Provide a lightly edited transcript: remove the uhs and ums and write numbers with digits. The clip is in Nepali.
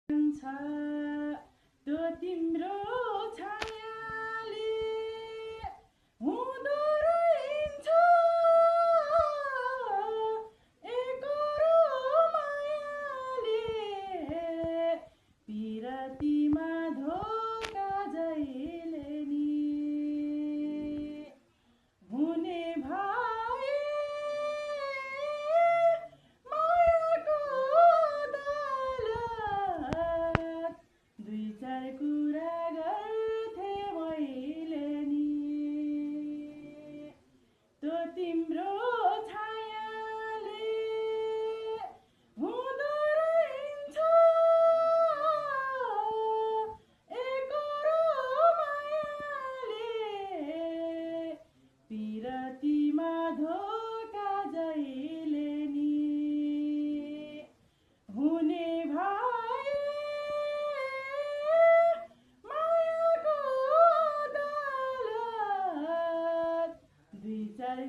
छ त्यो तिम्रो छायाले हुँदो रहन्छ एकरो मायाले पिरतीमा धोका जहिले नि हुने भए मायाको दौलत दुई चार कुरा गर्थे मैले नि त्यो तिम्रो छायाले हुँदो रहन्छ एकरो मायाले पिरतीमा धोका जहिले नि हुने भए मायाको दौलत दुई चार